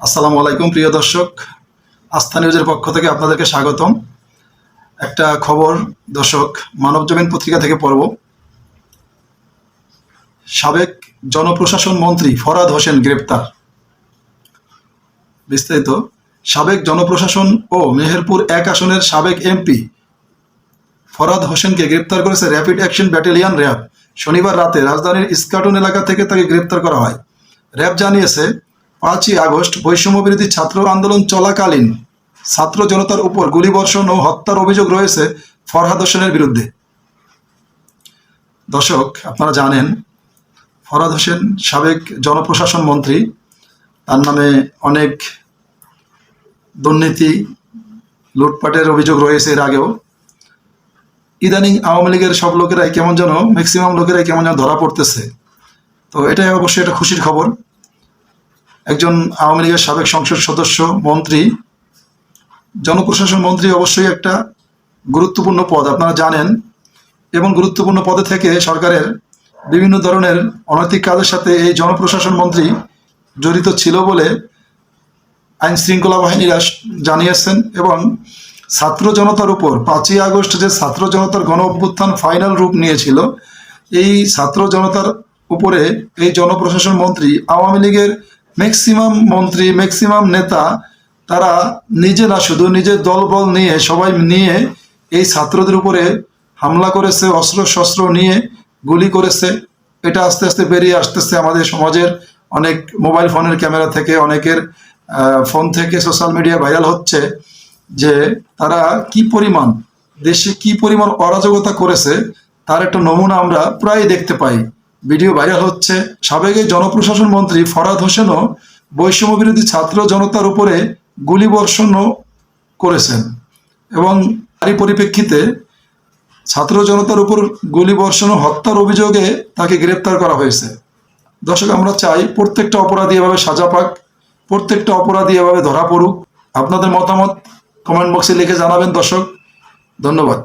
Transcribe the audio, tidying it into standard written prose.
আসসালামু আলাইকুম প্রিয় দর্শক, আস্থা নিউজের পক্ষ থেকে আপনাদেরকে স্বাগতম। একটা খবর দর্শক, মানবজমিন পত্রিকা থেকে পড়ব। সাবেক জনপ্রশাসন মন্ত্রী ফরহাদ হোসেন গ্রেপ্তার। বিস্তারিত, সাবেক জনপ্রশাসন ও মেহেরপুর 1 আসনের সাবেক এমপি ফরহাদ হোসেনকে গ্রেপ্তার করেছে র্যাপিড অ্যাকশন ব্যাটালিয়ন র্যাব। শনিবার রাতে রাজধানীর ইস্কাটন এলাকা থেকে তাকে গ্রেপ্তার করা হয়। র্যাব জানিয়েছে, 5ই আগস্ট বৈষম্যবিরোধী ছাত্র আন্দোলন চলাকালীন ছাত্র জনতার উপর গুলিবর্ষণ ও হত্যার অভিযোগ রয়েছে ফরহাদ হোসেনের বিরুদ্ধে। দর্শক, আপনারা জানেন ফরহাদ হোসেন সাবেক জনপ্রশাসন মন্ত্রী। তার নামে অনেক দুর্নীতি, লুটপাটের অভিযোগ রয়েছে এর আগেও। ইদানিং আওয়ামী লীগের সব লোকেরাই কেমন যেন, ম্যাক্সিমাম লোকেরাই কেমন যেন ধরা পড়তেছে। তো এটাই অবশ্যই একটা খুশির খবর। একজন আওয়ামী লীগের সাবেক সংসদ সদস্য, মন্ত্রী, জনপ্রশাসন মন্ত্রী অবশ্যই একটা গুরুত্বপূর্ণ পদ, আপনারা জানেন। এবং গুরুত্বপূর্ণ পদে থেকে সরকারের বিভিন্ন ধরনের অনৈতিক কাজের সাথে এই জনপ্রশাসন মন্ত্রী জড়িত ছিল বলে আইন শৃঙ্খলা বাহিনীরা জানিয়েছেন। এবং ছাত্র জনতার উপর 5ই আগস্ট যে ছাত্র জনতার গণ অভ্যুত্থান ফাইনাল রূপ নিয়েছিল, এই ছাত্র জনতার উপরে এই জনপ্রশাসন মন্ত্রী, আওয়ামী লীগের ম্যাক্সিমাম মন্ত্রী, ম্যাক্সিমাম নেতা, তারা নিজে না শুধু নিজের দলবল নিয়ে, সবাই নিয়ে এই ছাত্রদের উপরে হামলা করেছে, অস্ত্র শস্ত্র নিয়ে গুলি করেছে। এটা আস্তে আস্তে বেরিয়ে আসতেছে আমাদের সমাজের অনেক মোবাইল ফোনের ক্যামেরা থেকে, অনেকের ফোন থেকে, সোশ্যাল মিডিয়া ভাইরাল হচ্ছে যে তারা কি পরিমাণ দেশে কি পরিমাণ অরাজকতা করেছে তার একটা নমুনা আমরা প্রায় দেখতে পাই। ভিডিও ভাইরাল হচ্ছে। সাবেক জনপ্রশাসন মন্ত্রী ফরহাদ হোসেনও বৈষম্য বিরোধী ছাত্র জনতার উপরে গুলিবর্ষণও করেছেন এবং তারই পরিপ্রেক্ষিতে ছাত্র জনতার উপর গুলিবর্ষণ ও হত্যার অভিযোগে তাকে গ্রেপ্তার করা হয়েছে। দর্শক, আমরা চাই প্রত্যেকটা অপরাধী এভাবে সাজা পাক, প্রত্যেকটা অপরাধী এভাবে ধরা পড়ুক। আপনাদের মতামত কমেন্ট বক্সে লিখে জানাবেন দর্শক। ধন্যবাদ।